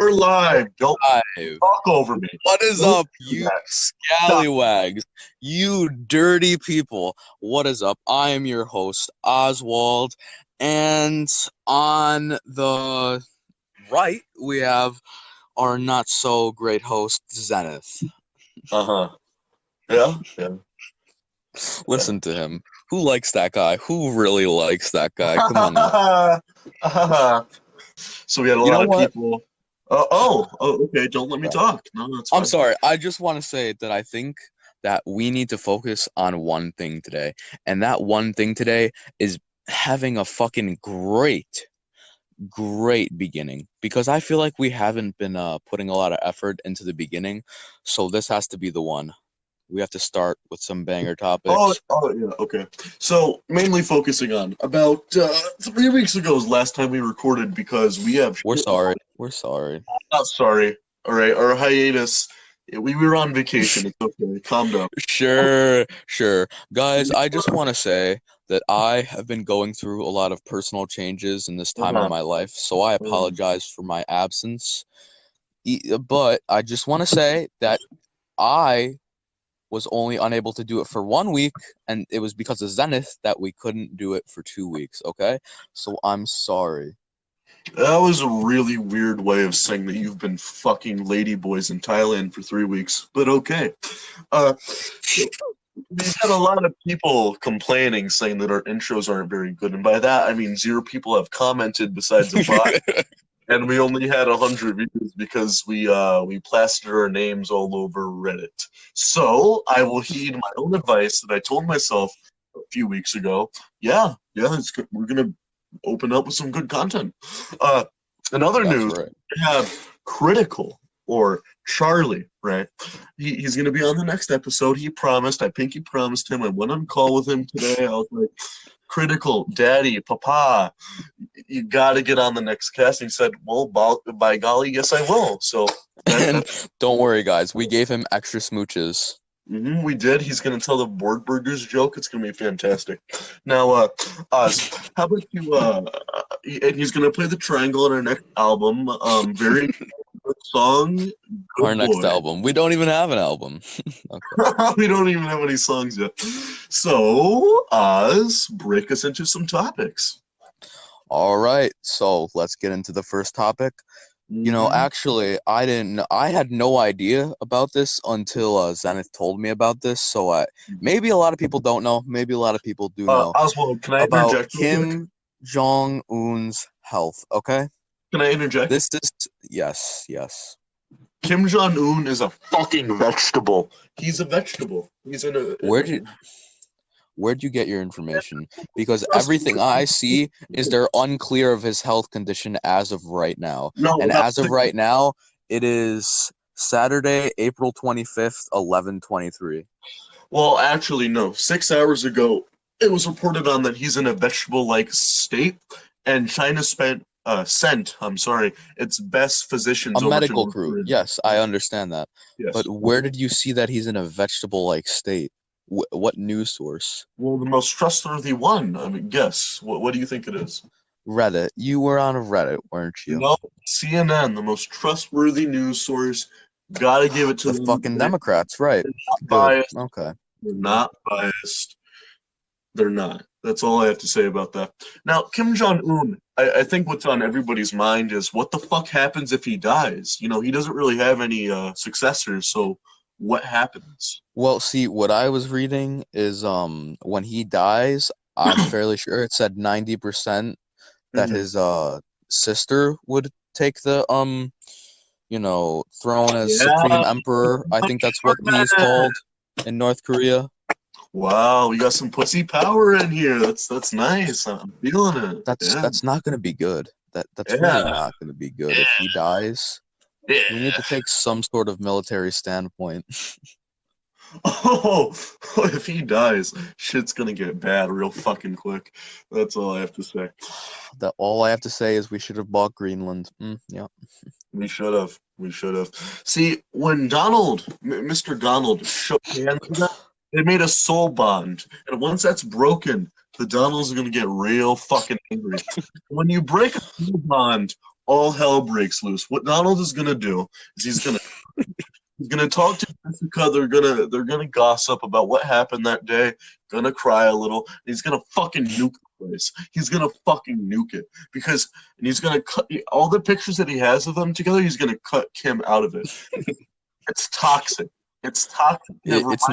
We're live. Don't Live. talk over me. What is Don't up, do you that. Stop. scallywags? You dirty people. What is up? I am your host, Oswald, and on the right, we have our not so great host, Zenith. Uh-huh. Yeah, yeah, yeah. Listen to him. Who likes that guy? Who really likes that guy? Come on now. So we had a You lot know of what? people. Okay. Don't let me talk. No, that's I'm fine. sorry. I just want to say that I think that we need to focus on one thing today. And that one thing today is having a fucking great beginning. Because I feel like we haven't been putting a lot of effort into the beginning. So this has to be the one. We have to start with some banger topics. Yeah, okay. So mainly focusing on about 3 weeks ago is last time we recorded because we have We're shit. sorry. We're sorry. Not sorry. All right, our hiatus. We were on vacation. It's okay. Calm down. Sure. Guys, I just want to say that I have been going through a lot of personal changes in this time in Uh-huh. my life, so I apologize for my absence. But I just want to say that I was only unable to do it for 1 week, and it was because of Zenith that we couldn't do it for 2 weeks, okay? So I'm sorry. That was a really weird way of saying that you've been fucking ladyboys in Thailand for 3 weeks, but okay. So we've had a lot of people complaining, saying that our intros aren't very good, and by that I mean 0 people have commented besides a bot, and we only had 100 views because we plastered our names all over Reddit. So I will heed my own advice that I told myself a few weeks ago. Yeah, it's good. We're gonna open up with some good content. Uh, in other That's news, right. we have Critical or Charlie, right? He's going to be on the next episode. He promised. I think he promised him. I went on call with him today. I was like, Critical, Daddy, Papa, you got to get on the next cast. And he said, well, by golly, yes, I will. So And that's don't worry, guys, we gave him extra smooches. we did. He's going to tell the Borg Burgers joke. It's going to be fantastic. Now, Oz, how about you? And he's going to play the triangle on our next album. Very good song. Our Good next boy. album. We don't even have an album. Okay. We don't even have any songs yet. So, Oz, break us into some topics. All right. So let's get into the first topic. Hmm. Actually, I didn't know, I had no idea about this until Zenith told me about this. So maybe a lot of people don't know, maybe a lot of people do know Oswald, can I about interject real quick? Kim Jong-un's health. Okay? Can I interject? This is yes. Kim Jong Un is a fucking vegetable. He's a vegetable. Where did where'd you get your information? Because Trust me. everything I see is they're unclear of his health condition as of right now. No, And that's as of right now, it is Saturday, April 25th, 11:23. well, actually, no. 6 hours ago, it was reported on that he's in a vegetable-like state, and China sent, I'm sorry, its best A physicians over to medical North crew. Korea. Yes, I understand that. Yes. But where did you see that he's in a vegetable-like state? What news source? Well, the most trustworthy one. I mean, guess. What do you think it is? Reddit. You were on Reddit, weren't you? No, CNN, the most trustworthy news source. Gotta give it to The them. fucking Democrats, right. They're not Good. biased. Okay. They're not biased. They're not. That's all I have to say about that. Now, Kim Jong Un, I think what's on everybody's mind is what the fuck happens if he dies? You know, he doesn't really have any successors, so what happens? Well, see, what I was reading is when he dies, I'm fairly sure it said 90% that Mhm. his sister would take the throne as Yeah, Supreme Emperor. I think that's what he's called in North Korea. wow, we got some pussy power in here. That's nice. I'm feeling it. That's Yeah, that's not going to be good. That's really yeah, not going to be good if he dies. We need yeah. to take some sort of military standpoint. Oh, if he dies, shit's gonna get bad real fucking quick. That's all I have to say. That all I have to say is we should have bought Greenland. Yeah. We should have. We should have. See, when Donald, Mr. Donald, shook hands with them, they made a soul bond, and once that's broken, the Donalds are gonna get real fucking angry. When you break a soul bond, all hell breaks loose. What Donald is gonna do is he's gonna talk to Jessica. They're gonna gossip about what happened that day. Gonna cry a little. He's gonna fucking nuke the place. He's gonna fucking nuke it and he's gonna cut all the pictures that he has of them together. He's gonna cut Kim out of it. It's toxic. It's toxic. It's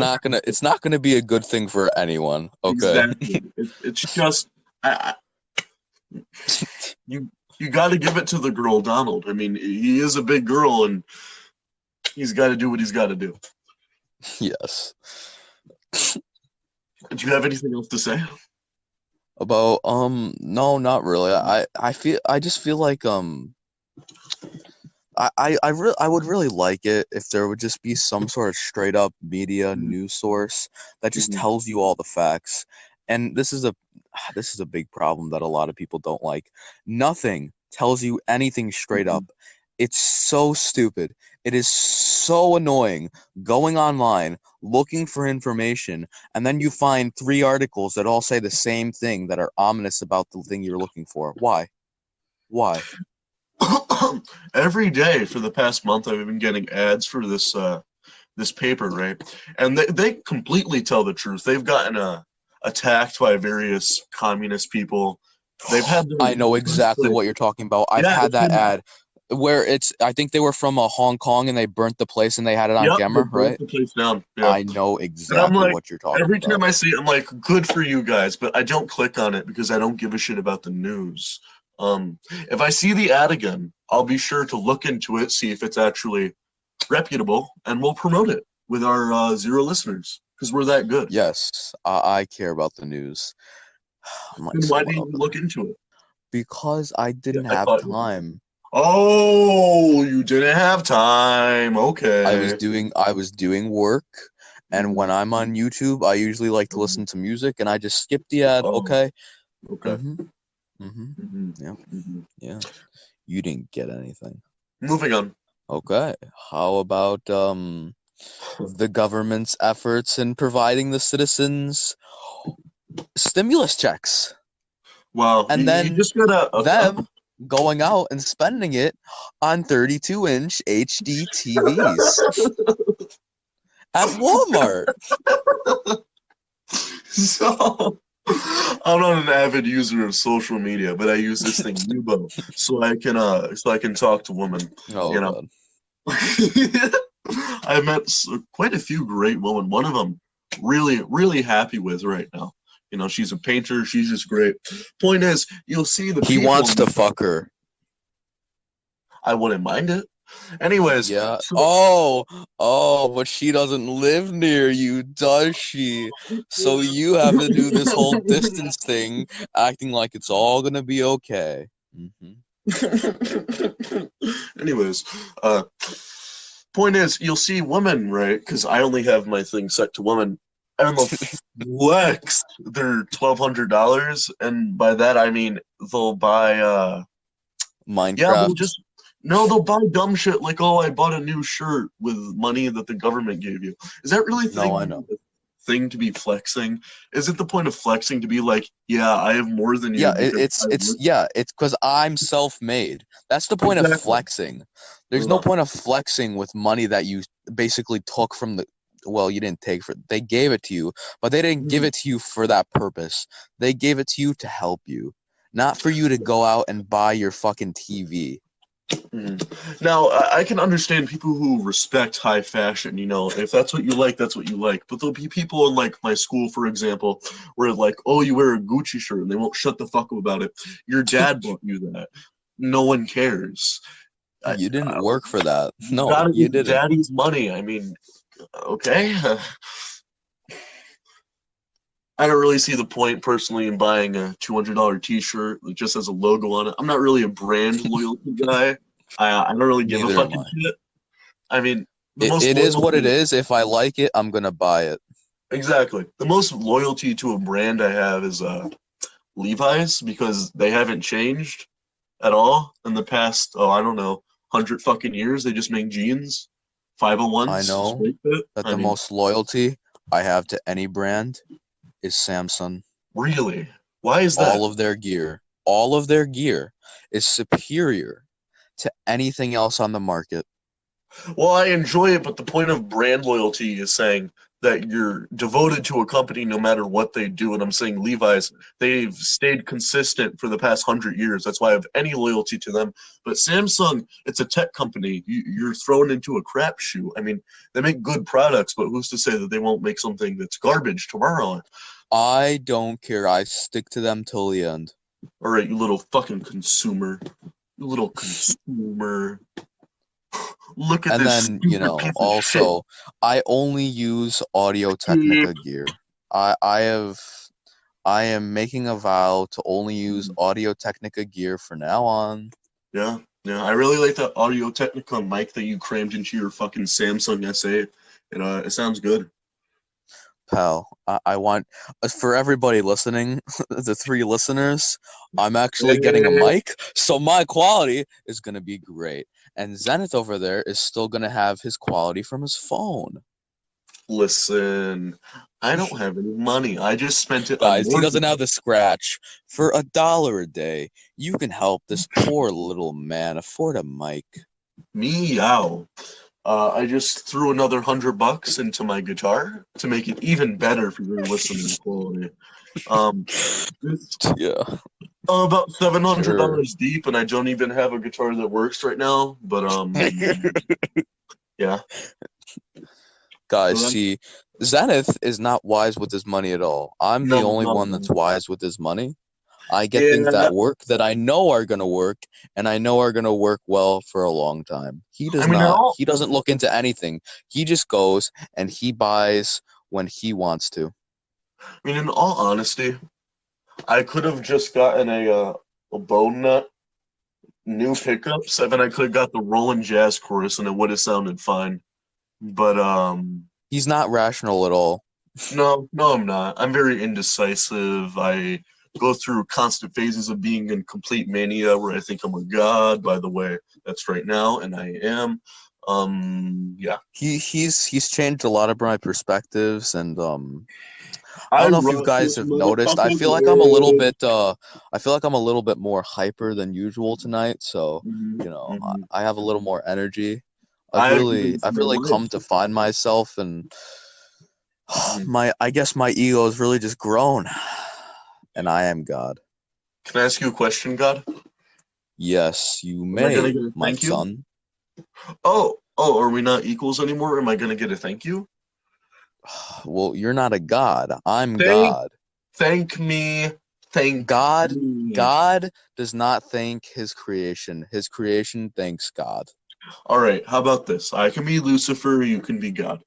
not gonna be a good thing for anyone. Okay. Exactly. It's just you got to give it to the girl, Donald. I mean, he is a big girl, and he's got to do what he's got to do. Yes. Do you have anything else to say? About no, not really. I just feel like I would really like it if there would just be some sort of straight up media news source that just Mhm. tells you all the facts. And this is a big problem that a lot of people don't like. Nothing tells you anything straight up. It's so stupid. It is so annoying going online looking for information and then you find 3 articles that all say the same thing that are ominous about the thing you're looking for. Why? Why? Every day for the past month, I've been getting ads for this paper, right? And they completely tell the truth. They've gotten attacked by various communist people. They've had I know exactly what you're talking about. I've had that ad where I think they were from Hong Kong and they burnt the place and they had it on camera, right? The place down. Yeah. I know exactly what you're talking every about. time I see it, I'm like, good for you guys, but I don't click on it because I don't give a shit about the news. If I see the ad again, I'll be sure to look into it, see if it's actually reputable, and we'll promote it with our 0 listeners because we're that good. Yes, I care about the news. I'm like, Then why didn't you look into it? Because I didn't have time. Oh, you didn't have time. Okay. I was doing work, and when I'm on YouTube, I usually like to listen to music, and I just skip the ad. Okay. Okay. Yeah. Yeah. You didn't get anything. Moving on. Okay. How about the government's efforts in providing the citizens stimulus checks? Well, and then you just gotta them going out and spending it on 32-inch HD TVs at Walmart. So, I'm not an avid user of social media, but I use this thing Yubo so I can talk to women. Oh, you know, God. I met quite a few great women. One of them, really, really happy with right now. You know, she's a painter. She's just great. Point is, you'll see the. He wants to fuck her. I wouldn't mind it. Anyways. Yeah. But she doesn't live near you, does she? So you have to do this whole distance thing, acting like it's all gonna be okay. Anyways, point is, you'll see women, right? Because I only have my thing set to women, and they'll flex their $1,200, and by that I mean they'll buy Minecraft. Yeah, they'll buy dumb shit like, oh, I bought a new shirt with money that the government gave you. Is that really thing to be flexing? Is it the point of flexing to be like, yeah, I have more than you? Yeah, it's because I'm self-made. That's the point of flexing. There's no point of flexing with money that you basically took from you didn't take they gave it to you, but they didn't give it to you for that purpose. They gave it to you to help you, not for you to go out and buy your fucking TV. Now, I can understand people who respect high fashion, you know, if that's what you like, that's what you like. But there'll be people in, like, my school, for example, where, like, oh, you wear a Gucci shirt, and they won't shut the fuck up about it. Your dad bought you that. No one cares. You didn't work for that. No, you didn't. Daddy's money. I mean, okay. I don't really see the point, personally, in buying a $200 T-shirt that just has a logo on it. I'm not really a brand loyalty guy. I don't really give a fucking shit. I mean, it is what it is. If I like it, I'm gonna buy it. Exactly. The most loyalty to a brand I have is Levi's, because they haven't changed at all in the past, 100 fucking years. They just make jeans, 501s. I know that the most loyalty I have to any brand is Samsung. Really? Why is that? All of their gear is superior to anything else on the market. Well, I enjoy it, but the point of brand loyalty is saying that you're devoted to a company no matter what they do. And I'm saying Levi's, they've stayed consistent for the past 100 years. That's why I have any loyalty to them. But Samsung, it's a tech company. You're thrown into a crapshoot. I mean, they make good products, but who's to say that they won't make something that's garbage tomorrow? I don't care. I stick to them till the end. All right, you little fucking consumer. You little consumer. Look at And this then, stupid piece of also, I only use Audio Technica gear. I am making a vow to only use Audio Technica gear from now on. Yeah, I really like that Audio Technica mic that you crammed into your fucking Samsung S8. It sounds good. Pal, I want, for everybody listening, the 3 listeners, I'm actually getting a mic, so my quality is going to be great. And Zenith over there is still going to have his quality from his phone. Listen, I don't have any money. I just spent it on Guys, he doesn't mortgage. have the scratch. For $1 a day, you can help this poor little man afford a mic. Meow. I just threw another $100 into my guitar to make it even better for your listening quality. Yeah. About $700 Sure. deep, and I don't even have a guitar that works right now. But yeah. Guys, So see, Zenith is not wise with his money at all. I'm the only one that's wise with his money. I get things Yeah, that work that I know are going to work, and I know are going to work well for a long time. He does I mean, not. He doesn't look into anything. He just goes and he buys when he wants to. in all honesty, I could have just gotten a bone nut, new pickups, and then I could have got the Roland Jazz chorus, and it would have sounded fine. But He's not rational at all. no, I'm not. I'm very indecisive. I go through constant phases of being in complete mania where I think I'm a god. By the way, that's right now, and I am. Yeah. He's changed a lot of my perspectives, and I I don't know if you rush guys this have noticed. I motherfucker's feel like I'm a little world. bit I feel like I'm a little bit more hyper than usual tonight, so Mhm. I have a little more energy. I have given I've my really come life. to find myself, and Mhm. I guess my ego has really just grown, and I am God. Can I ask you a question, God? Yes, you Am I gonna may, get a my thank you? son. Are we not equals anymore? Am I gonna get a thank you? Well, you're not a god. I'm Thank, God. thank me, thank God me. God does not thank his creation. His creation thanks God. All right, how about this? I can be Lucifer, you can be God.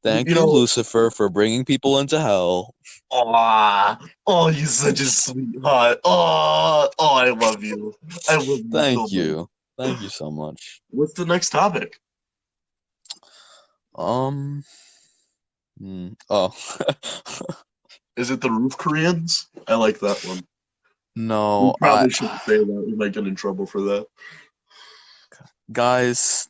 Thank You you, know, Lucifer, for bringing people into hell. you're such a sweetheart. I love you. I love you so Thank much. you. Thank you so much. What's the next topic? Um, oh. Is it the roof Koreans? I like that one. We No, probably shouldn't say that. We might get in trouble for that. guys,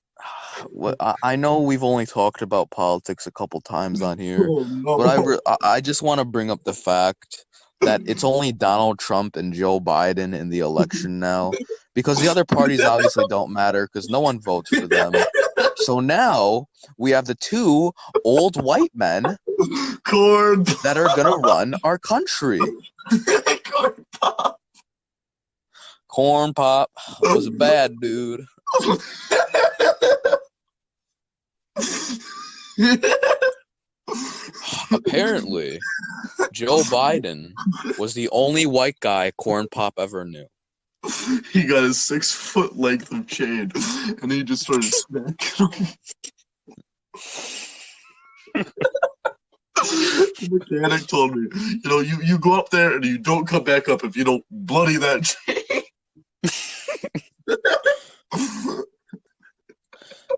I know we've only talked about politics a couple times on here, Oh but no. I just want to bring up the fact that it's only Donald Trump and Joe Biden in the election now, because the other parties obviously don't matter because no one votes for them. So now we have the 2 old white men Corn. that are gonna run our country. Corn pop. Corn Pop was a bad dude. Apparently, Joe Biden was the only white guy Corn Pop ever knew. He got a 6 foot length of chain, and he just started smacking him. The mechanic told me, you go up there and you don't come back up if you don't bloody that chain.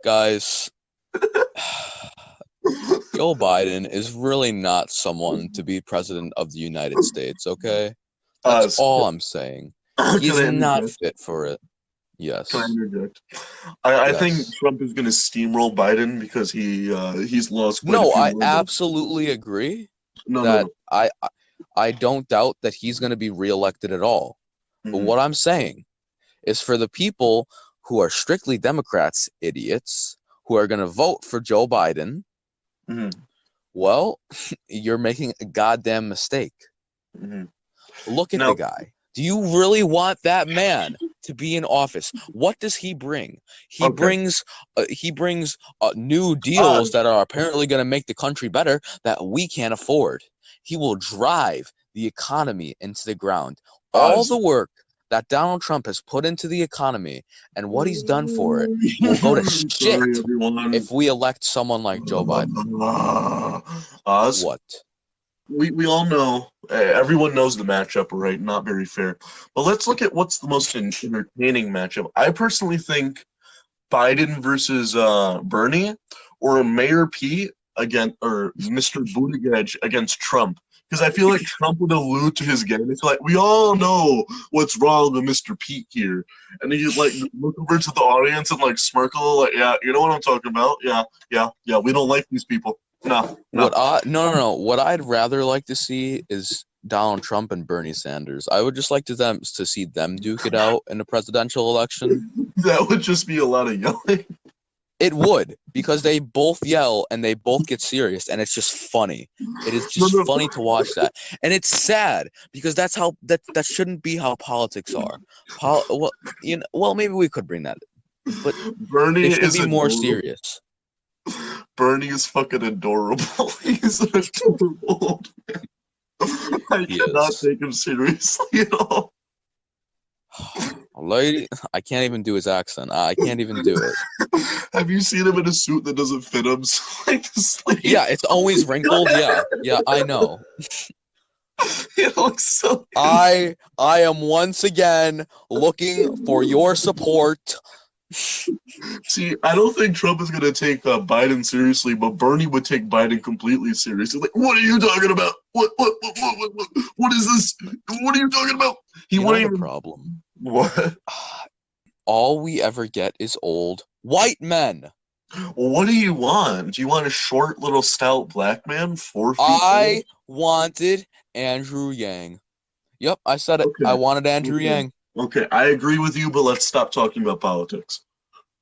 Guys, Joe Biden is really not someone to be president of the United States, okay? That's all I'm saying. Can He's I not interject? fit for it. Can I Yes. interject? I think Yes. Trump is going to steamroll Biden because he's lost quite a No, few I more votes. absolutely agree No. that I don't doubt that he's going to be reelected at all. But Hmm. what I'm saying is for the people who are strictly Democrats, idiots, who are going to vote for Joe Biden. Mhm. Well, you're making a goddamn mistake. Mhm. Look at Now- the guy. Do you really want that man to be in office? What does he bring? He Okay. brings new deals that are apparently going to make the country better that we can't afford. He will drive the economy into the ground. All the work that Donald Trump has put into the economy and what he's done for it will go to shit Sorry, everyone. if we elect someone like Joe Biden. Us, What? we all know, everyone knows the matchup, right? Not very fair. But let's look at what's the most entertaining matchup. I personally think Biden versus Bernie, or Mayor Pete against, or Mr. Buttigieg against Trump. Because I feel like Trump would allude to his game. It's like, we all know what's wrong with Mr. Pete here. And then he'd like look over to the audience and like smirkle, like, yeah, you know what I'm talking about? Yeah, we don't like these people. No. No. What I'd rather like to see is Donald Trump and Bernie Sanders. I would just like to see them duke it out in a presidential election. That would just be a lot of yelling. It would, because they both yell and they both get serious, and it's just funny. It is just funny to watch that, and it's sad because that's how that shouldn't be how politics are. Well, maybe we could bring that, but Bernie they should is be more adorable. serious. Bernie is fucking adorable. He's an adorable old man. I cannot take him seriously at all. Lady, I can't even do his accent. I can't even do it. Have you seen him in a suit that doesn't fit him? So, like the sleeve. Yeah, it's always wrinkled. Yeah, I know. It looks so. I am once again looking for your support. See, I don't think Trump is going to take Biden seriously, but Bernie would take Biden completely seriously. Like, what are you talking about? What is this? What are you talking about? He wouldn't even. Problem. What? All we ever get is old white men. Well, what do you want? Do you want a short, little, stout black man, 4 feet I wanted Andrew Yang. Yep, I said it. Okay. I wanted Andrew Yang. Okay, I agree with you, but let's stop talking about politics.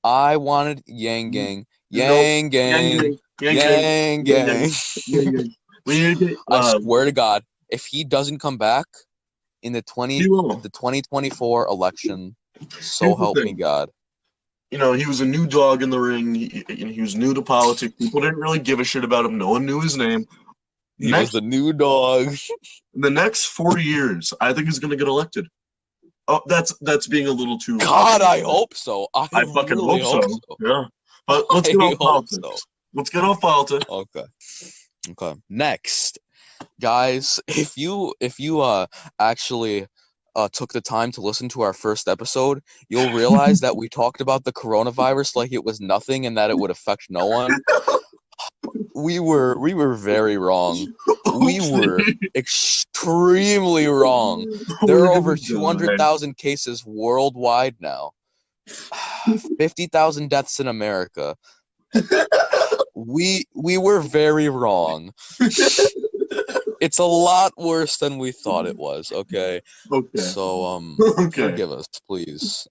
I wanted Yang Gang. Yang Gang. Yang Gang. I swear to God, if he doesn't come back in the 2024 election, so help me God. You know, he was a new dog in the ring. He was new to politics. People didn't really give a shit about him. No one knew his name. He was the new dog. The next 4 years, I think he's going to get elected. Oh, that's being a little too. God, I hope so. I fucking really hope so. Yeah, but let's get off politics. Let's get off politics. Okay. Next, guys, if you actually took the time to listen to our first episode, you'll realize that we talked about the coronavirus like it was nothing and that it would affect no one. We were very wrong. We were extremely wrong. There are over 200,000 cases worldwide now. 50,000 deaths in America. We were very wrong. It's a lot worse than we thought it was, okay? Okay. So, forgive us, please.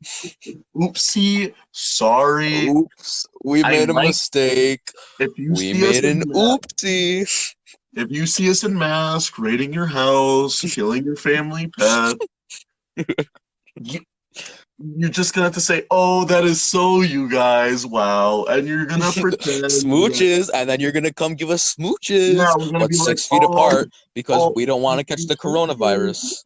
Oopsie. Sorry. Oops. We made a mistake. We made an oopsie. If you see us in mask, raiding your house, killing your family pet, you're just going to have to say, oh, that is so you guys, wow. And you're going to pretend. Smooches, and then you're going to come give us smooches. Yeah, we're but 6 feet apart because we don't want to catch the coronavirus.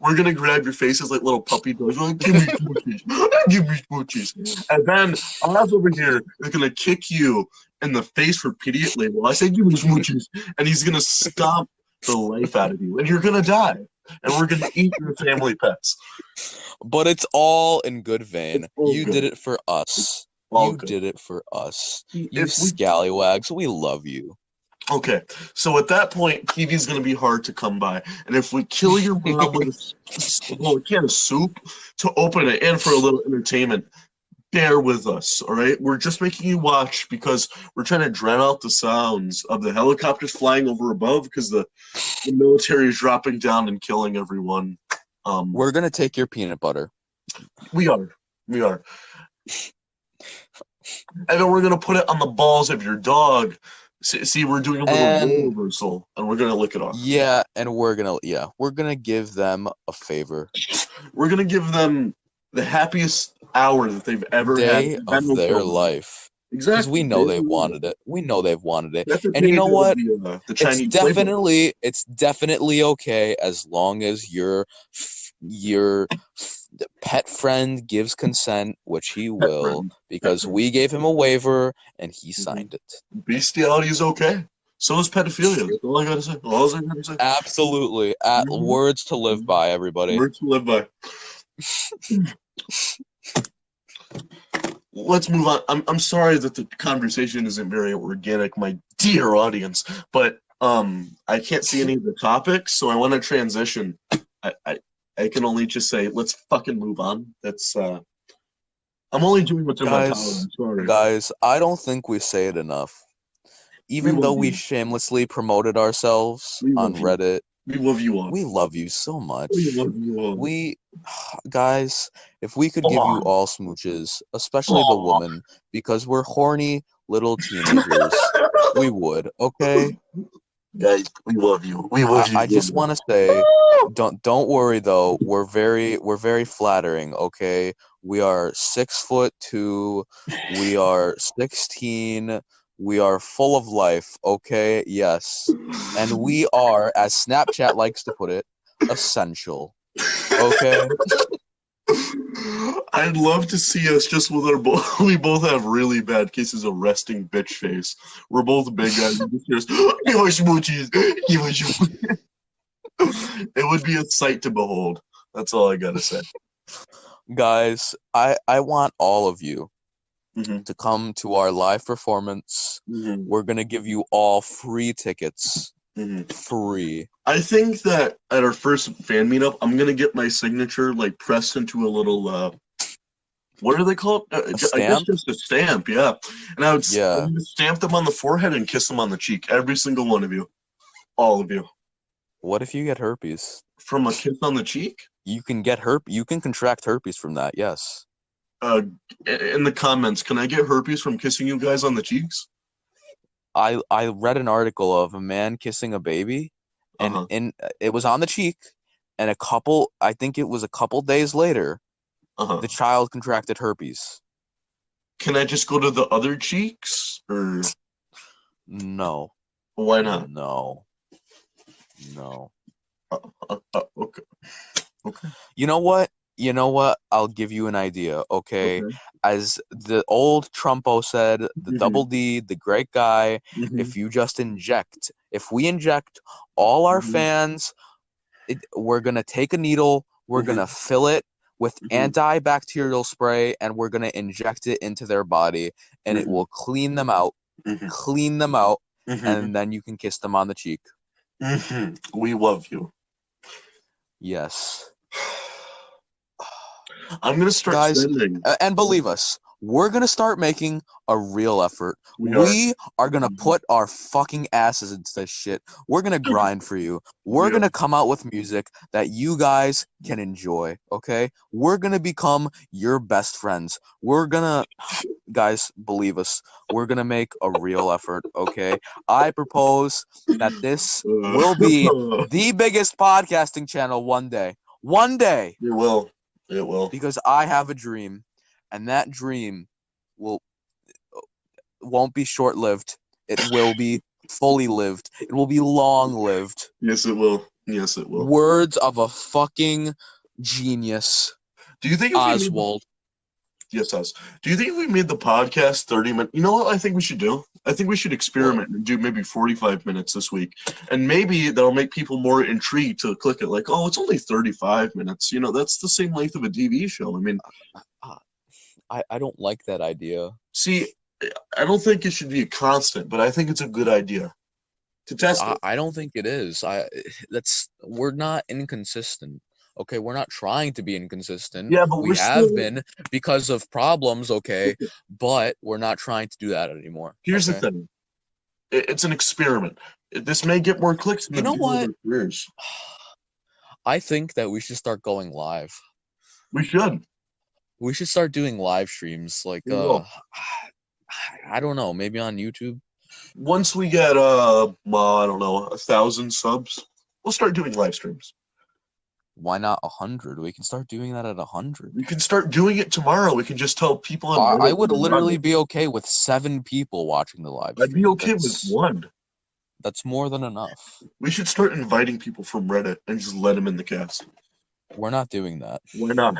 We're going to grab your faces like little puppy dogs. Like, give me smooches. Give me smooches. And then Oz over here is going to kick you in the face repeatedly while I say, give me smooches. And he's going to stomp the life out of you. And you're going to die. And we're going to eat your family pets. But it's all in good vein. You good. did it for us. Did it for us. You scallywags, we love you. Okay, so at that point, TV's going to be hard to come by. And if we kill your mom with a can of soup to open it in for a little entertainment, bear with us, all right? We're just making you watch because we're trying to drown out the sounds of the helicopters flying over above because the military is dropping down and killing everyone We're gonna take your peanut butter. We are. And then we're gonna put it on the balls of your dog. See, we're doing a little role reversal, and we're gonna lick it off. Yeah, and we're gonna give them a favor. We're gonna give them the happiest hour that they've ever Day had of their life. Exactly. Because we know they wanted it. We know they've wanted it. That's And you know what? The Chinese playbook. It's definitely okay as long as your pet friend gives consent, which he will, because we gave him a waiver and he signed it. Bestiality is okay. So is pedophilia. That's all I gotta say. Absolutely. Words to live by, everybody. Words to live by. Let's move on. I'm sorry that the conversation isn't very organic, my dear audience, but I can't see any of the topics, so I want to transition. I can only just say, let's fucking move on. That's I'm only doing what's in my power. I'm sorry. Guys, I don't think we say it enough. Even though we shamelessly promoted ourselves on Reddit, we love you all. We love you so much. We love you all. Guys, if we could give you all smooches, especially the women, because we're horny little teenagers, we would, okay? Guys, we love you. We love you. I just want to say, don't worry though. We're very flattering, okay? We are 6'2". We are 16. We are full of life, okay? Yes. And we are, as Snapchat likes to put it, essential. Okay? I'd love to see us just with our we both have really bad cases of resting bitch face. We're both big guys. Give us smoochies. Give us smoochies. It would be a sight to behold. That's all I gotta say. Guys, I want all of you to come to our live performance. We're gonna give you all free tickets. Free. I think that at our first fan meetup, I'm gonna get my signature like pressed into a little what are they called? I guess just a stamp, yeah. And I would stamp them on the forehead and kiss them on the cheek. Every single one of you. All of you. What if you get herpes? From a kiss on the cheek? You can get you can contract herpes from that, yes. In the comments, can I get herpes from kissing you guys on the cheeks? I read an article of a man kissing a baby, and it was on the cheek, and I think it was a couple days later, the child contracted herpes. Can I just go to the other cheeks, or no? Why not? No. Okay. You know what? I'll give you an idea, okay? As the old Trumpo said, the double D, the great guy, if we inject all our fans, we're going to take a needle, we're going to fill it with antibacterial spray, and we're going to inject it into their body, and it will clean them out, and then you can kiss them on the cheek. We love you. Yes. I'm going to start spending. And believe us, we're going to start making a real effort. We are going to put our fucking asses into this shit. We're going to grind for you. We're going to come out with music that you guys can enjoy, okay? We're going to become your best friends. Guys, believe us, we're going to make a real effort, okay? I propose that this will be the biggest podcasting channel one day. One day. It will. It will. Because I have a dream, and that dream won't be short-lived. It will be fully lived. It will be long-lived. Yes, it will. Yes, it will. Words of a fucking genius. Do you think Oswald? Yes, us. Do you think if we made the podcast 30 minutes? You know what I think we should do? I think we should experiment and do maybe 45 minutes this week. And maybe that'll make people more intrigued to click it. Like, oh, it's only 35 minutes. You know, that's the same length of a TV show. I mean, I don't like that idea. See, I don't think it should be a constant, but I think it's a good idea to test it. I don't think it is. We're not inconsistent. Okay, we're not trying to be inconsistent. Yeah, but we have been because of problems, okay, but we're not trying to do that anymore. Here's the thing. It's an experiment. This may get more clicks than you know what? careers. I think that we should start going live. We should. We should start doing live streams, like We will. I don't know, maybe on YouTube. Once we get I don't know, 1,000 subs, we'll start doing live streams. Why not 100? We can start doing that at 100. We can start doing it tomorrow. We can just tell people on I Reddit would we're literally live. be okay with 7 people watching the live I'd be stream. okay with one. That's more than enough. We should start inviting people from Reddit and just let them in the cast. We're not doing that. Why not?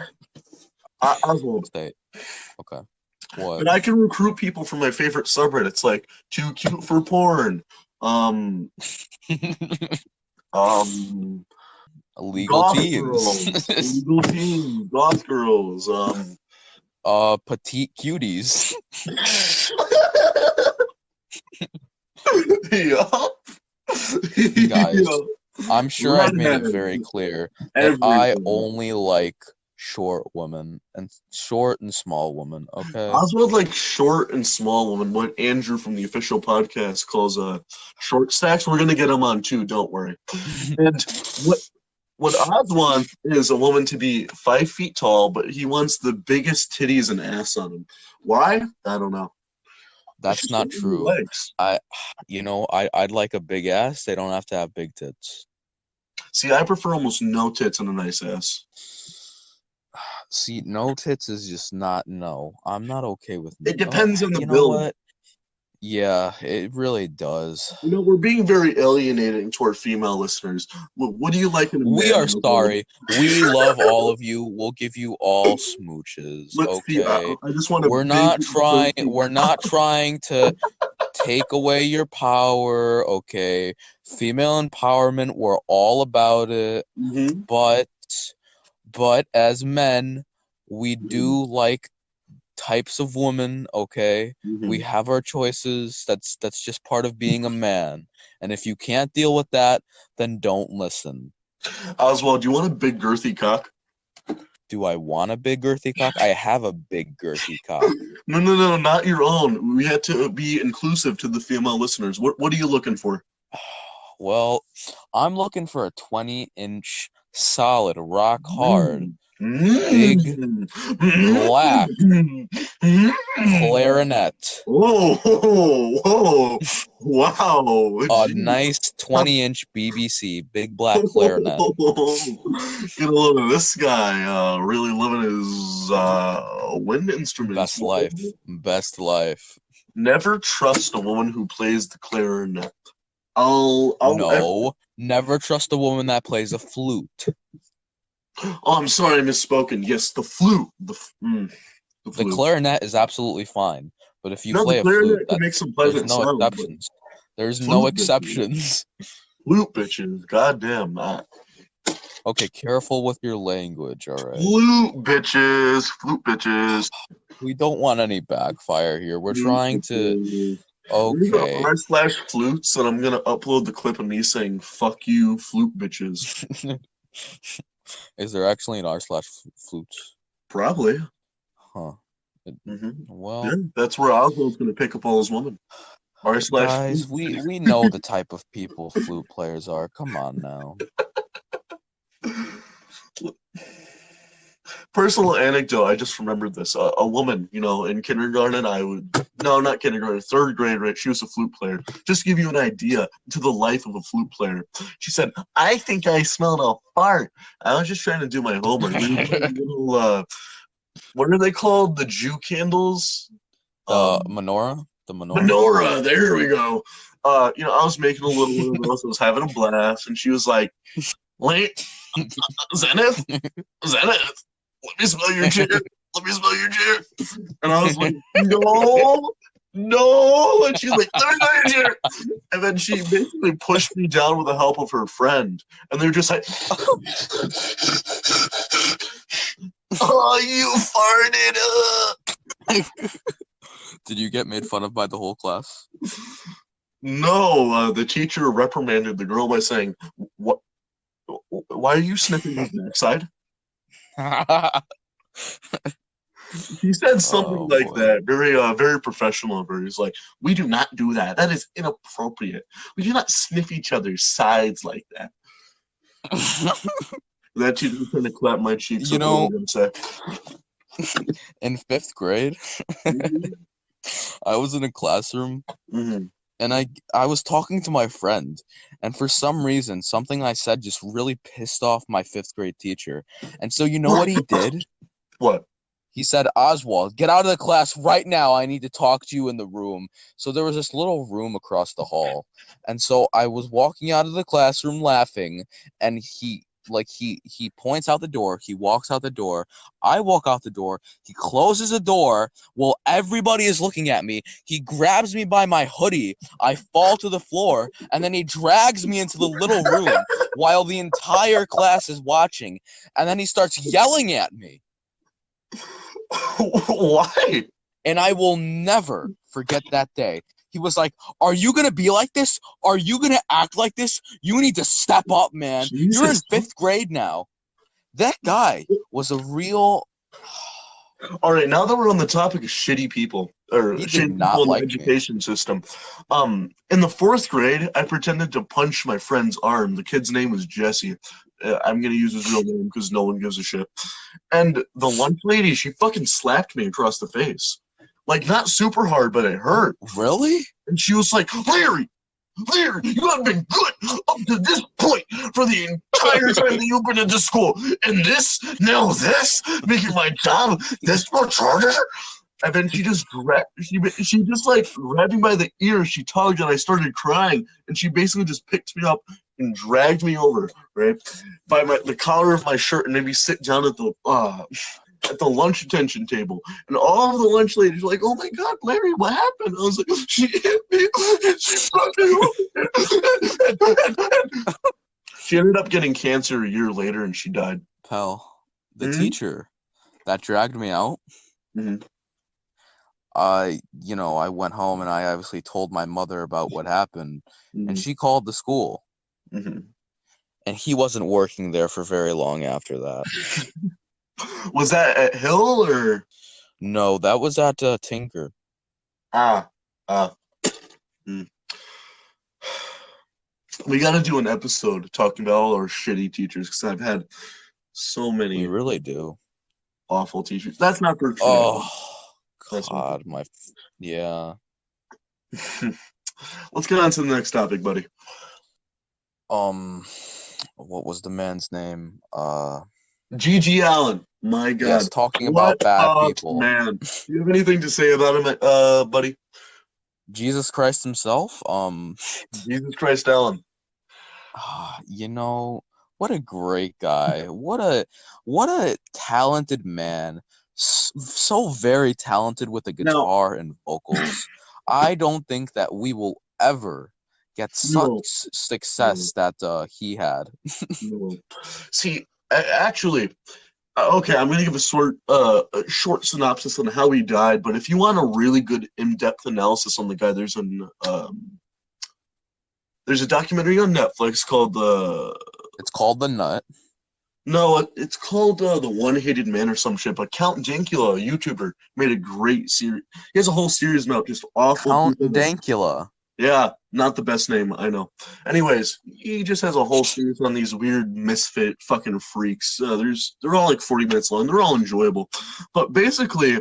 Oswald. Stay. Okay. What? But I can recruit people from my favorite subreddits, like Too Cute for Porn, Illegal Goth teens. Girls, Illegal Teens, Goth Girls, Petite cuties. Yup. Guys, I'm sure I've made it Redhead. very clear that I Everything. only like short women and short and small women. Okay. Oswald likes short and small women. What Andrew from the official podcast calls short stacks. We're gonna get him on too. Don't worry. And what Oz wants is a woman to be 5 feet tall, but he wants the biggest titties and ass on him. Why? I don't know. That's not true. I'd like a big ass. They don't have to have big tits. See, I prefer almost no tits and a nice ass. See, no tits is just not no. I'm not okay with It depends on the you know build. what? Yeah, it really does. You know, we're being very alienating toward female listeners. What do you like in a man? We are sorry. We love all of you. We'll give you all smooches. Let's see, Okay. I just want to. We're not trying to take away your power. Okay. Female empowerment, we're all about it. Mm-hmm. But as men, we do like types of women, okay? Mm-hmm. We have our choices. That's just part of being a man. And if you can't deal with that, then don't listen. Oswald, do you want a big girthy cock? Do I want a big girthy cock? I have a big girthy cock. No, not your own. We had to be inclusive to the female listeners. What are you looking for? Well, I'm looking for a 20-inch solid, rock hard, big, black clarinet. Whoa, wow. A nice 20-inch BBC, big black clarinet. Get a load of this guy really living his wind instruments. Best life. Never trust a woman who plays the clarinet. Never trust a woman that plays a flute. Oh, I'm sorry, I misspoken. Yes, the flute. The flute. The clarinet is absolutely fine, but if you play a clarinet flute, can make some pleasant there's no sound, exceptions. There's flute no bitches. exceptions. Flute bitches, goddamn that. Okay, careful with your language, all right? Flute bitches. We don't want any backfire here. We're trying to. Okay. r/flutes, and I'm gonna upload the clip of me saying "fuck you, flute bitches." Is there actually an r/flutes? Probably. Huh. Mm-hmm. Well, yeah, that's where Oswald's gonna pick up all his women. Guys, we know the type of people flute players are. Come on now. Personal anecdote, I just remembered this. A woman, in kindergarten, not kindergarten, 3rd grade, right? She was a flute player. Just to give you an idea to the life of a flute player. She said, I think I smelled a fart. I was just trying to do my homework. What are they called? The Jew candles? Menorah? The menorah? Menorah, there we go. I was making a little one of those. I was having a blast, and she was like, wait, Zenith, let me smell your chair. And I was like, no. And she's like, let me smell your chair. And then she basically pushed me down with the help of her friend. And they're just like, oh, you farted. Did you get made fun of by the whole class? No, the teacher reprimanded the girl by saying, "What? Why are you sniffing his backside?" He said something like that, very professional of her. He's like, "We do not do that. That is inappropriate. We do not sniff each other's sides like that." That teacher's gonna clap my cheeks. You That's what I'm know, gonna say. in 5th grade, Mm-hmm. I was in a classroom Mm-hmm. and I was talking to my friend, and for some reason, something I said just really pissed off my 5th grade teacher. And so you know what he did? What? He said, Oswald, get out of the class right now. I need to talk to you in the room. So there was this little room across the hall. And so I was walking out of the classroom laughing, and he points out the door, he walks out the door, I walk out the door, he closes the door while everybody is looking at me. He grabs me by my hoodie, I fall to the floor, and then he drags me into the little room while the entire class is watching, and then he starts yelling at me. Why? And I will never forget that day. He was like, "Are you going to be like this? Are you going to act like this? You need to step up, man. You're in Jesus. 5th grade now." That guy was a real. All right, now that we're on the topic of shitty people or He did shitty people not in the like me. education system, in the 4th grade, I pretended to punch my friend's arm. The kid's name was Jesse. I'm gonna use his real name because no one gives a shit. And the lunch lady, she fucking slapped me across the face, like not super hard, but it hurt. Really? And she was like, Larry, you have been good up to this point for the entire time that you've been at this school. And this, making my job this much harder? And then she just like grabbed me by the ear, she tugged, and I started crying. And she basically just picked me up and dragged me over, right, by the collar of my shirt, and made me sit down at the lunch attention table. And all of the lunch ladies were like, "Oh my God, Larry, what happened?" I was like, "She hit me, and she brought me over." She ended up getting cancer a year later, and she died. Pal, the Mhm. teacher that dragged me out, Mhm. I went home and I obviously told my mother about what happened, and Mhm. she called the school, Mhm. and he wasn't working there for very long after that. Was that at Hill or? No, that was at Tinker. Ah, ah. Mm. We got to do an episode talking about all our shitty teachers because I've had so We many really do. awful teachers. That's not for today. Oh, That's not God, yeah. for Let's get on to the next topic, buddy. What was the man's name? G.G. Allen. My God. Yes, talking What about bad a people. man. Do you have anything to say about him, buddy? Jesus Christ himself. Jesus Christ Allen. What a great guy. What a talented man. So very talented with the Now, guitar and vocals. I don't think that we will ever get such no, no, success that he had. no. See, actually, okay, I'm going to give a short synopsis on how he died, but if you want a really good in-depth analysis on the guy, there's a documentary on Netflix called It's called The Nut. No, it's called The One-Hated Man or some shit. But Count Dankula, a YouTuber, made a great series. He has a whole series about just awful Count people. Dankula. Yeah, not the best name, I know. Anyways, he just has a whole series on these weird misfit fucking freaks. They're all like 40 minutes long. They're all enjoyable. But basically,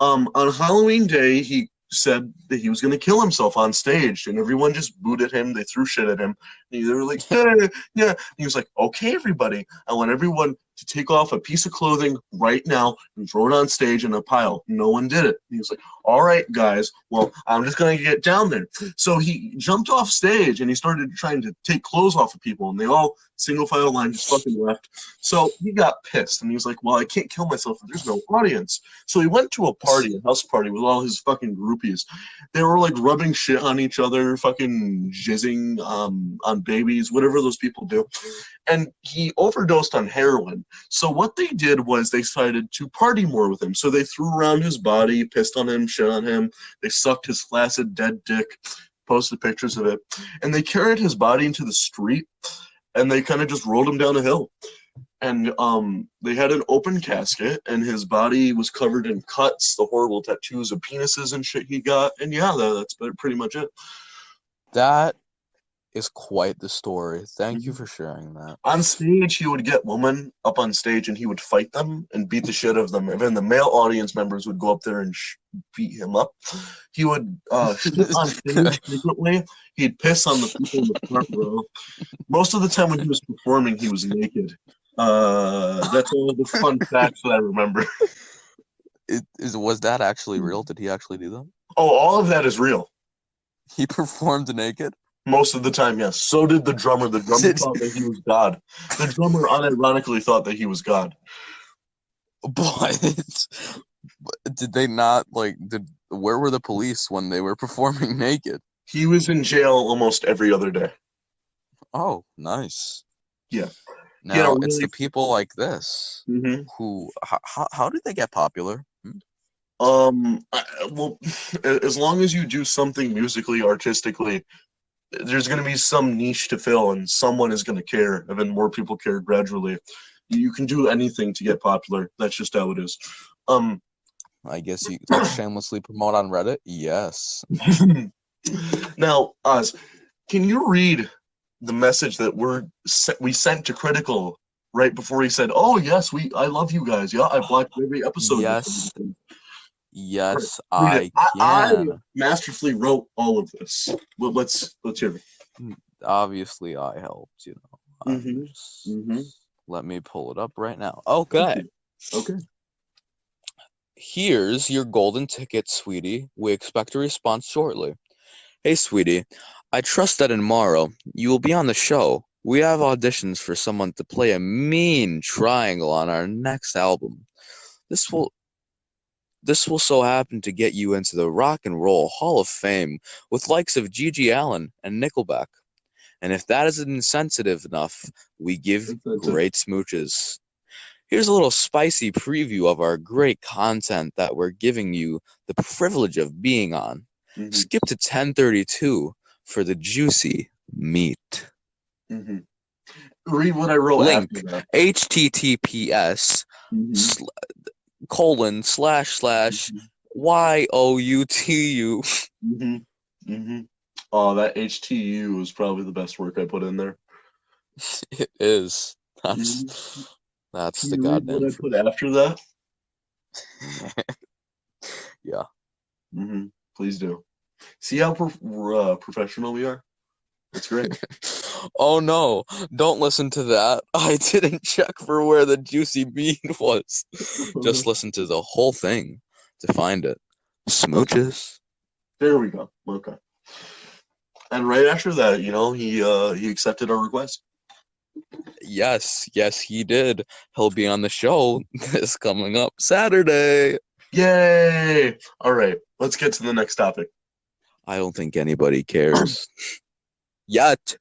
on Halloween Day, he said that he was going to kill himself on stage, and everyone just booed at him. They threw shit at him. And they were like, "Yeah, yeah." And he was like, "Okay, everybody, I want everyone to take off a piece of clothing right now and throw it on stage in a pile." No one did it. And he was like, "All right, guys, well, I'm just going to get down there." So he jumped off stage and he started trying to take clothes off of people, and they all single file line just fucking left. So he got pissed, and he was like, "Well, I can't kill myself if there's no audience." So he went to a house party with all his fucking groupies. They were like rubbing shit on each other, fucking jizzing on babies, whatever those people do. And he overdosed on heroin. So what they did was they decided to party more with him. So they threw around his body, pissed on him, shit on him. They sucked his flaccid dead dick, posted pictures of it, and they carried his body into the street, and they kind of just rolled him down a hill. And they had an open casket, and his body was covered in cuts, the horrible tattoos of penises and shit he got. And yeah, that's pretty much it. That is quite the story. Thank you for sharing that. On stage, he would get women up on stage and he would fight them and beat the shit out of them. And then the male audience members would go up there and beat him up. He would shit on stage frequently. He'd piss on the people in the front row. Most of the time when he was performing, he was naked. That's all the fun facts that I remember. Was that actually real? Did he actually do that? Oh, all of that is real. He performed naked? Most of the time, yes. So did the drummer. The drummer thought that he was God. The drummer unironically thought that he was God. But did they not, like, where were the police when they were performing naked? He was in jail almost every other day. Oh, nice. Yeah. Now, it's the people like this Mm-hmm. who, how did they get popular? Well, as long as you do something musically, artistically, there's going to be some niche to fill and someone is going to care, and then more people care gradually. You can do anything to get popular. That's just how it is. I guess you like shamelessly promote on Reddit? Yes. Now, Oz, can you read the message that we sent to Critical right before he said, "Oh yes, I love you guys. Yeah, I watched every episode." Yes, I I can. I masterfully wrote all of this. Well, let's hear it. Obviously, I helped. Mm-hmm. Let me pull it up right now. Okay. Okay. Here's your golden ticket, sweetie. We expect a response shortly. Hey, sweetie. I trust that tomorrow you will be on the show. We have auditions for someone to play a mean triangle on our next album. This will so happen to get you into the Rock and Roll Hall of Fame with likes of Gigi Allen and Nickelback. And if that isn't insensitive enough, we give great smooches. Here's a little spicy preview of our great content that we're giving you the privilege of being on. Mm-hmm. Skip to 1032 for the juicy meat. Mm-hmm. Read what I wrote. Link, after that. https Mm-hmm. ://youtu. Mm-hmm. Mm-hmm. Oh, that HTU was probably the best work I put in there. It is. That's the goddamn. What I put after that? Yeah. Mm-hmm. Please do. See how professional we are? That's great. Oh no, don't listen to that. I didn't check for where the juicy meat was. Just listen to the whole thing to find it. Smooches. There we go. Okay. And right after that, he accepted our request. Yes, he did. He'll be on the show this coming up Saturday. Yay! All right, let's get to the next topic. I don't think anybody cares. Yet.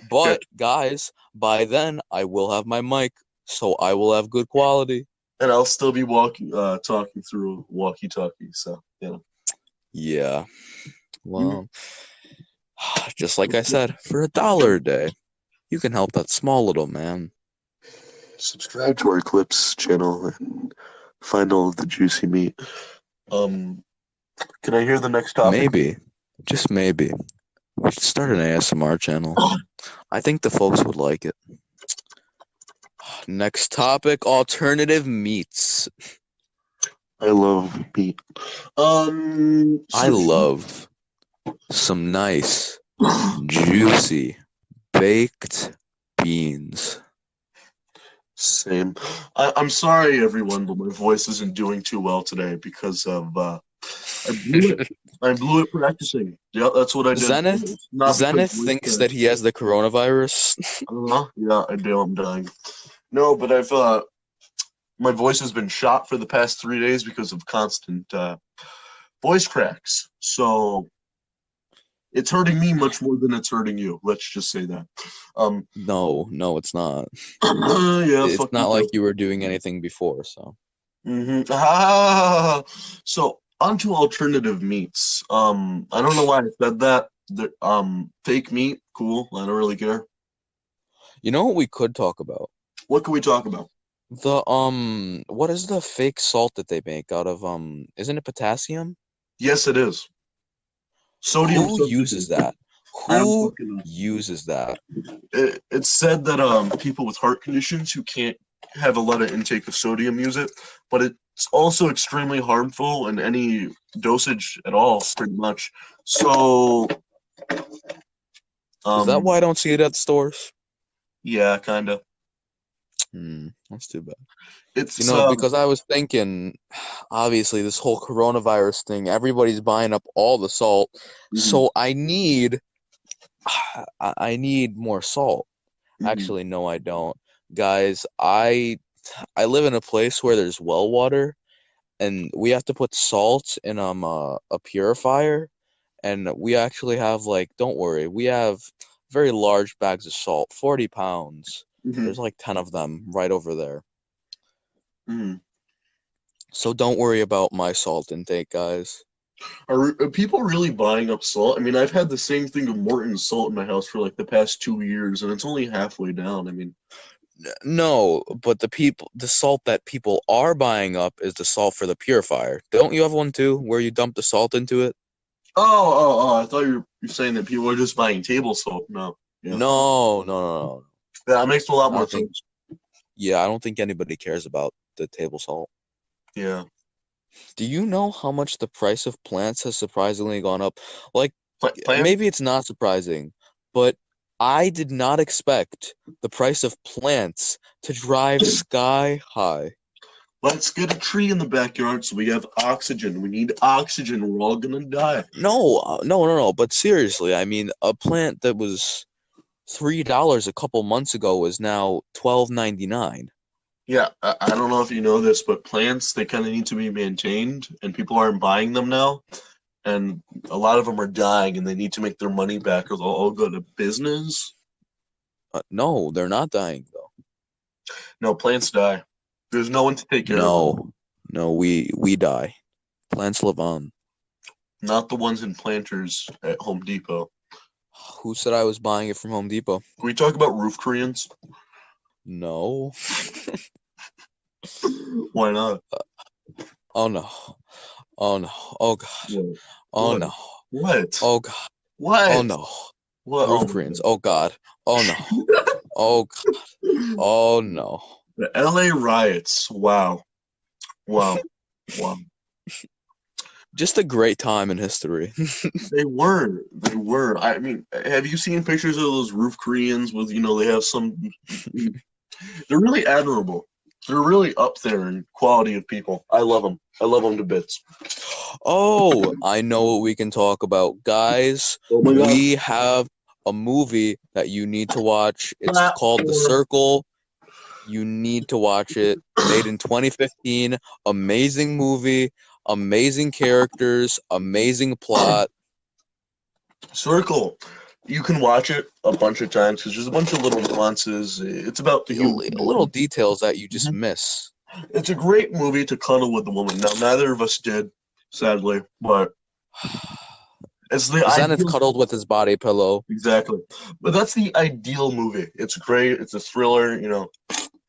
But, guys, by then, I will have my mic, so I will have good quality. And I'll still be talking through walkie-talkie, so, Yeah. Well, just like I said, for $1 a day, you can help that small little man. Subscribe to our Clips channel and find all of the juicy meat. Can I hear the next topic? Maybe, just maybe, we should start an ASMR channel. I think the folks would like it. Next topic, alternative meats. I love meat. I love some nice, juicy, baked beans. Same. I'm sorry, everyone, but my voice isn't doing too well today because of I blew it practicing. Yeah, that's what I did. Zenith thinks that he has the coronavirus. Yeah, I do. I'm dying. No, but my voice has been shot for the past 3 days because of constant voice cracks. So it's hurting me much more than it's hurting you. Let's just say that. No, it's not. Yeah, it's not like you were doing anything before, so. Mm-hmm. So onto alternative meats. I don't know why I said that. Fake meat, cool. I don't really care. You know what we could talk about? What can we talk about? What is the fake salt that they make out of isn't it potassium? Yes, it is. Sodium Who uses substitute. that? I don't Who fucking know. uses that? It's said that people with heart conditions who can't have a lot of intake of sodium use it, but it's also extremely harmful in any dosage at all, pretty much. So, Is that why I don't see it at stores? yeah, kind of. That's too bad. It's Because I was thinking, obviously, this whole coronavirus thing, everybody's buying up all the salt, so I need more salt. Actually, no, I don't. Guys, I live in a place where there's well water, and we have to put salt in a purifier, and we actually have don't worry, we have very large bags of salt, 40 pounds. There's like 10 of them right over there. So don't worry about my salt intake, guys. Are people really buying up salt? I mean, I've had the same thing of Morton's salt in my house for like the past 2 years, and it's only halfway down. I mean, No, but the salt that people are buying up is the salt for the purifier. Don't you have one too, where you dump the salt into it? oh! I thought you're saying that people are just buying table salt. No, yeah, No. that makes a lot I more don't think. sense. Yeah, I don't think anybody cares about the table salt. Yeah, Do you know how much the price of plants has surprisingly gone up? Like, plant. maybe it's not surprising, but I did not expect the price of plants to drive sky high. Let's get a tree in the backyard so we have oxygen. We need oxygen. We're all gonna die. No. But seriously, I mean, a plant that was $3 a couple months ago is now $12.99. Yeah, I don't know if you know this, but plants, they kind of need to be maintained, and people aren't buying them now. And a lot of them are dying, and they need to make their money back, or they'll all go to business. No, they're not dying though. No, plants die. There's no one to take care of them. No, we die. Plants live on. Not the ones in planters at Home Depot. Who said I was buying it from Home Depot? Can we talk about roof Koreans? No. Why not? Oh no. Oh no. Oh god. What? Oh What? no. What? Oh god. What? Oh no. What? Roof Oh, Koreans. Oh god. Oh no. Oh god. Oh no. The LA riots. Wow. Wow. Wow. Just a great time in history. They were. They were. I mean, have you seen pictures of those roof Koreans with, they have some. They're really admirable. They're really up there in quality of people. I love them. I love them to bits. Oh, I know what we can talk about. Guys, Oh my God. we have a movie that you need to watch. It's called The Platform. Circle. You need to watch it. Made in 2015. Amazing movie. Amazing characters. Amazing plot. Circle. You can watch it a bunch of times because there's a bunch of little nuances. It's about the human. Little details that you just miss. It's a great movie to cuddle with a woman. Now, neither of us did, sadly, but it's the Zenith ideal. cuddled with his body pillow. Exactly. But that's the ideal movie. It's great. It's a thriller,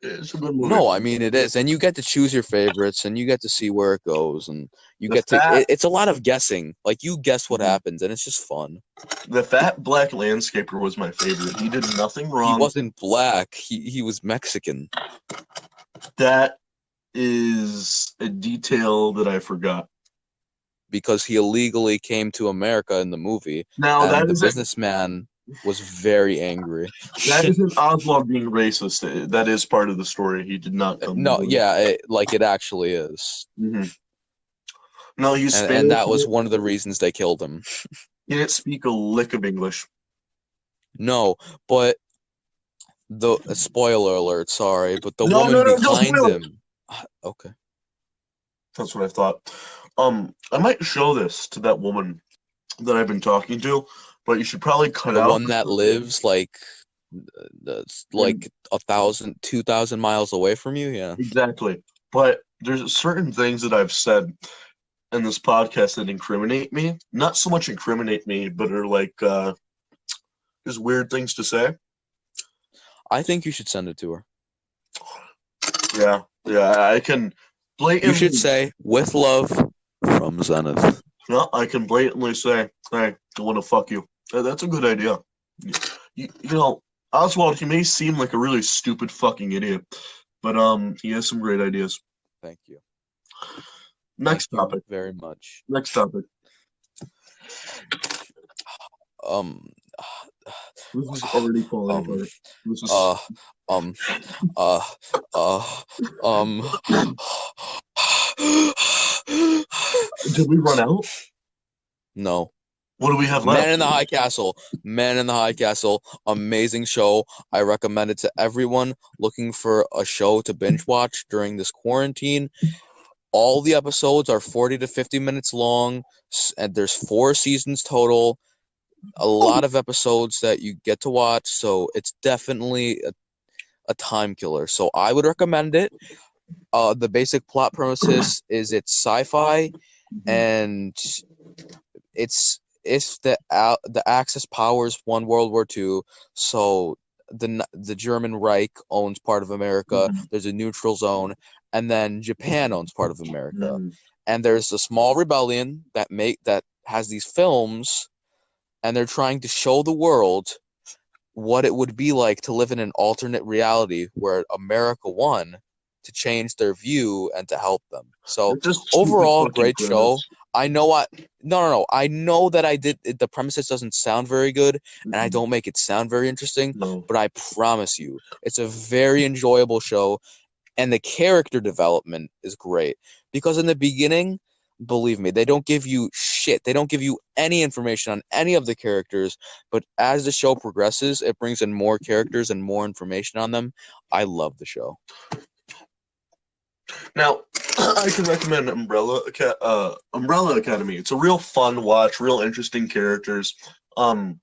It's a good movie. No, I mean it is, and you get to choose your favorites, and you get to see where it goes, and you The get to. fat- It's a lot of guessing. Like you guess what happens, and it's just fun. The fat black landscaper was my favorite. He did nothing He wrong. wasn't black. He was Mexican. That is a detail that I forgot. Because he illegally came to America in the movie, Now, and that the is businessman was very angry. that isn't Oswald being racist. That is part of the story. He did not come. No, yeah, it actually is, Mm-hmm. No, he's Spanish. and that was one of the reasons they killed him. He didn't speak a lick of English. No, but the spoiler alert. Sorry, but the No, woman no, don't behind spoil it. him. Okay. That's what I thought. I might show this to that woman that I've been talking to, but you should probably cut The out one that lives that's like 1,000, 2,000 miles away from you. Yeah. Exactly. But there's certain things that I've said in this podcast that incriminate me. Not so much incriminate me, but are like just weird things to say. I think you should send it to her. Yeah, I can blatantly. You should say, "With love from Zenith." Yeah, I can blatantly say, hey, I want to fuck you. That's a good idea. You know, Oswald, he may seem like a really stupid fucking idiot, but he has some great ideas. Thank you. Next Thank topic. you very much. Next topic. Um, This is already falling um, apart. This is. uh, um, uh, um. Did we run out? No. What do we have Man left? in the High Castle. Man in the High Castle. Amazing show. I recommend it to everyone looking for a show to binge watch during this quarantine. All the episodes are 40 to 50 minutes long, and there's 4 seasons total. A lot of episodes that you get to watch, so it's definitely a time killer. So I would recommend it. The basic plot premises is it's sci-fi, and it's if the Axis powers won World War II, so the German Reich owns part of America. There's a neutral zone, and then Japan owns part of America. And there's a small rebellion that has these films, and they're trying to show the world what it would be like to live in an alternate reality where America won, to change their view and to help them. So overall, great show. I know no. I know that the premises doesn't sound very good, and I don't make it sound very interesting, but I promise you, it's a very enjoyable show, and the character development is great. Because in the beginning, believe me, they don't give you shit. They don't give you any information on any of the characters, but as the show progresses, it brings in more characters and more information on them. I love the show. Now, I can recommend Umbrella Academy. It's a real fun watch, real interesting characters. You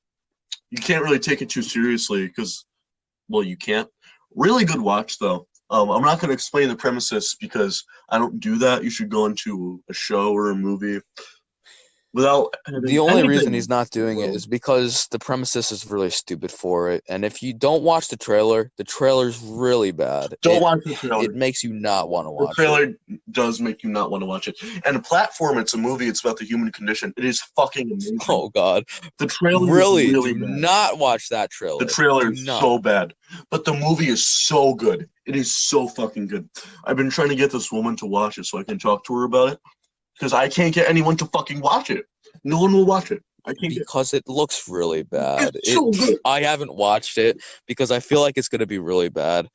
can't really take it too seriously because, well, you can't. Really good watch, though. I'm not going to explain the premises because I don't do that. You should go into a show or a movie without. The only reason he's not doing it is because the premises is really stupid for it. And if you don't watch the trailer's really bad. Don't watch the trailer. It makes you not want to watch it. The trailer does make you not want to watch it. And the platform, it's a movie. It's about the human condition. It is fucking amazing. Oh, God. The trailer really is really do bad. not watch that trailer. The trailer is so bad. But the movie is so good. It is so fucking good. I've been trying to get this woman to watch it so I can talk to her about it. Because I can't get anyone to fucking watch it. No one will watch it. Because it looks really bad. It's so good. I haven't watched it because I feel like it's going to be really bad.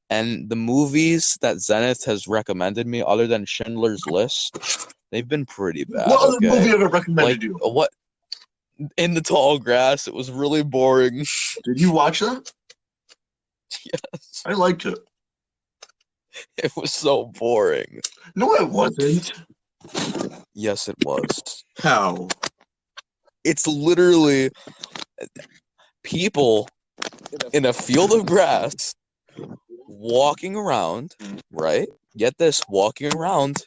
And the movies that Zenith has recommended me, other than Schindler's List, they've been pretty bad. What other movie have I recommended you? What? In the Tall Grass. It was really boring. Did you watch that? Yes. I liked it. It was so boring. No, it wasn't. Yes, it was. How? It's literally people in a field of grass walking around, right? Get this, walking around,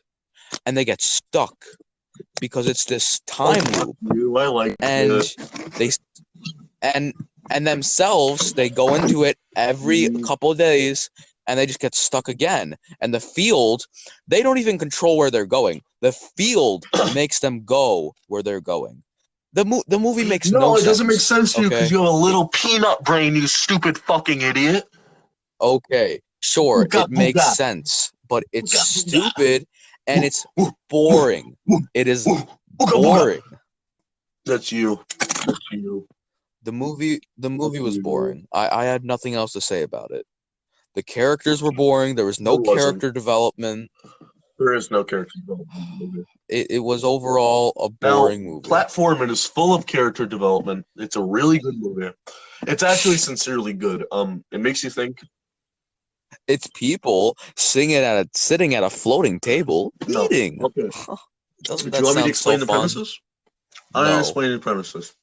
and they get stuck because it's this time loop. I like and they and themselves, they go into it every couple of days, and they just get stuck again. And the field, they don't even control where they're going. The field makes them go where they're going. The movie makes no sense. No, it doesn't make sense to you because you have a little peanut brain, you stupid fucking idiot. Okay, sure, it makes sense, but it's stupid and it's boring. It is boring. That's you. That's you. The movie was boring. I had nothing else to say about it. The characters were boring. There was no character development. There is no character development in the movie. It was overall a boring movie. Platform, it is full of character development. It's a really good movie. It's actually sincerely good. It makes you think. It's people sitting at a floating table eating. Okay. Do you want me to explain the premises? I'm going to explain the premises.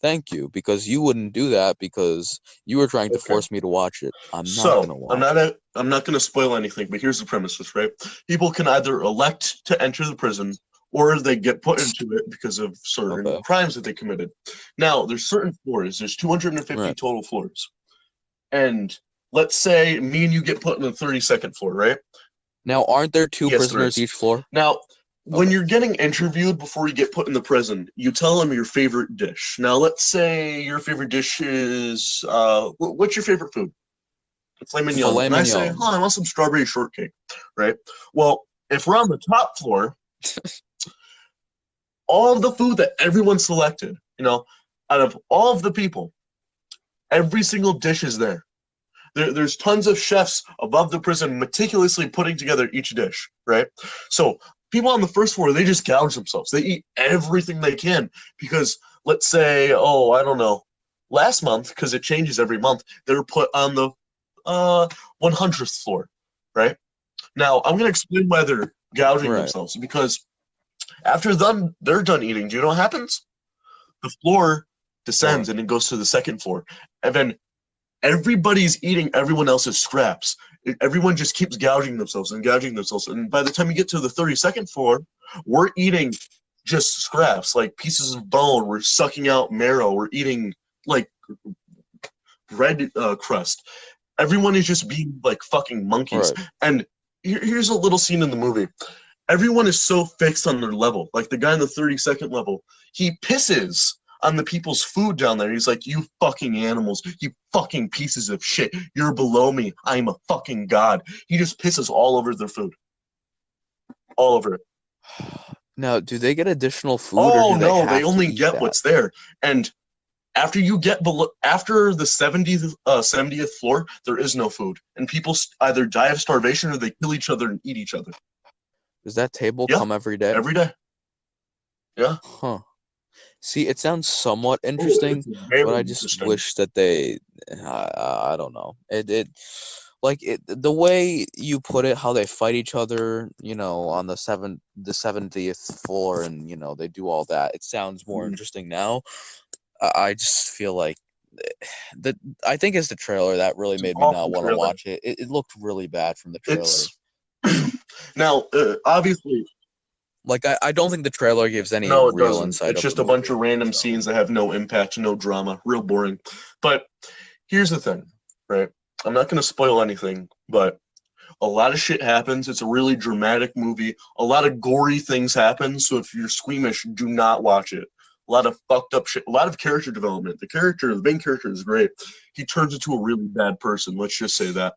Thank you, because you wouldn't do that because you were trying to force me to watch it. I'm not going to watch it. I'm not going to spoil anything, but here's the premises, right? People can either elect to enter the prison or they get put into it because of certain crimes that they committed. Now, there's certain floors. There's 250 total floors. And let's say me and you get put in the 32nd floor, right? Now, aren't there two prisoners each floor? Now, when Okay. you're getting interviewed before you get put in the prison, you tell them your favorite dish. Now, let's say your favorite dish is what's your favorite food? Filet mignon. Filet And I say, mignon. oh, I want some strawberry shortcake, right? Well, if we're on the top floor, all of the food that everyone selected, out of all of the people, every single dish is there. There's tons of chefs above the prison meticulously putting together each dish, right? So people on the first floor, they just gouge themselves. They eat everything they can because let's say, oh, I don't know, last month, because it changes every month, they were put on the 100th floor, right? Now, I'm going to explain why they're gouging Right. themselves because after they're done eating, do you know what happens? The floor What? descends and it goes to the second floor. And then everybody's eating everyone else's scraps. Everyone just keeps gouging themselves and gouging themselves. And by the time you get to the 32nd floor, we're eating just scraps, like pieces of bone. We're sucking out marrow. We're eating like bread crust. Everyone is just being like fucking monkeys. Right. And here's a little scene in the movie. Everyone is so fixed on their level. Like the guy in the 32nd level, he pisses on the people's food down there. He's like, you fucking animals, you fucking pieces of shit. You're below me. I'm a fucking god. He just pisses all over their food. All over it. Now, do they get additional food, or Oh do they no, they have to only eat get that? what's there. And after you get below, after the 70th floor, there is no food. And people either die of starvation or they kill each other and eat each other. Does that table Yeah, come every day? every day. Yeah. Huh. See, it sounds somewhat Oh, interesting, it's but very I just interesting. wish that they, I don't know. The way you put it, how they fight each other, on the 70th floor, and they do all that. It sounds more Mm. interesting now. I just feel like that. I think it's the trailer that really It's an made me not awful want to trailer. watch it. It looked really bad from the trailer. It's now obviously Like I don't think the trailer gives any no, it real doesn't. insight It's of the just a bunch movie. of random So scenes that have no impact, no drama, real boring. But here's the thing, right? I'm not going to spoil anything, but a lot of shit happens. It's a really dramatic movie. A lot of gory things happen. So if you're squeamish, do not watch it. A lot of fucked up shit. A lot of character development. The main character, is great. He turns into a really bad person. Let's just say that.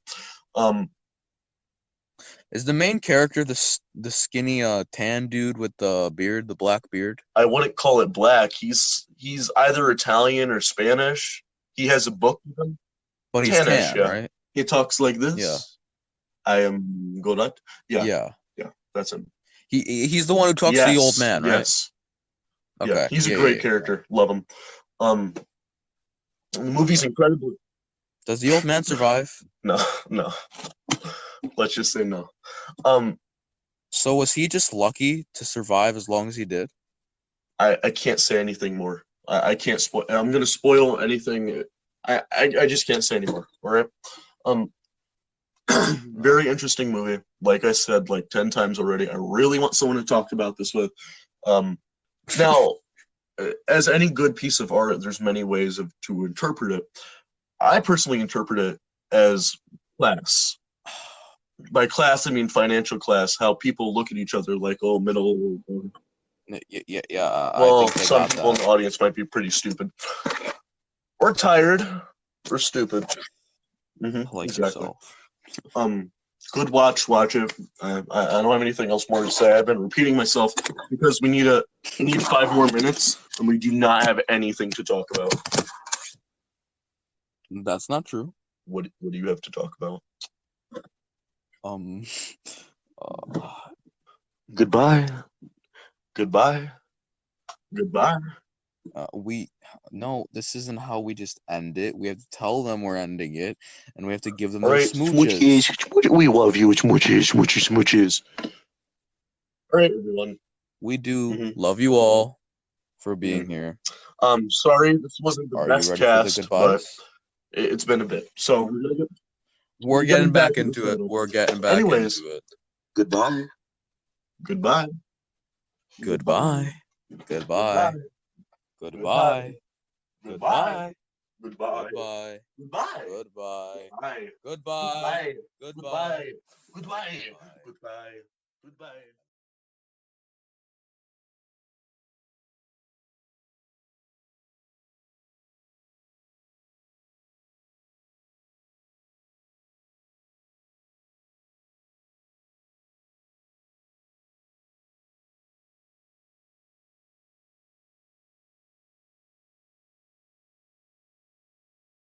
Um, is the main character the skinny tan dude with the beard, the black beard? I wouldn't call it black. He's either Italian or Spanish. He has a book with him. But he's Tannish, tan, yeah. right? He talks like Yeah. this. I am Godat. Yeah, Yeah. yeah, that's him. He's the one who talks to the old Yes, man, right? yes. Yeah, Okay. he's a Yeah. great character. Love him. Um, the movie's incredible. Does the old man survive? No, no. Let's just say no. Um, So was he just lucky to survive as long as he did? I can't say anything more. I can't spoil. I'm gonna spoil anything. I just can't say anymore. All right. Um, very interesting movie. Like I said, like 10 times already. I really want someone to talk about this with. Um, now, as any good piece of art, there's many ways to interpret it. I personally interpret it as class. By class, I mean financial class. How people look at each other like, oh, middle. Yeah. I Well, think I some got people in that. the audience might be pretty stupid. Or tired. Or stupid. Like Exactly. yourself. Um, good watch. Watch it. I don't have anything else more to say. I've been repeating myself because we need 5 more minutes, and we do not have anything to talk about. That's not true. What do you have to talk about? Um. Uh, Goodbye. Goodbye. Goodbye. we no, this isn't how we just end it. We have to tell them we're ending it, and we have to give them All their right, smooches. smooches. We love you, smooches, smooches, smooches. All right, everyone. We do Mm-hmm. love you all for being Mm-hmm. here. Sorry, this wasn't the Are you best ready for the cast, but goodbyes? it's been a bit. So We're we're getting getting back back to the into it. title. We're getting back Anyways, into it. goodbye. Goodbye. Goodbye. Goodbye. Goodbye. Goodbye. Goodbye. Goodbye. Goodbye. Goodbye. Goodbye. Goodbye. Goodbye. Goodbye. Goodbye. Goodbye. Goodbye. Goodbye. Goodbye. Goodbye.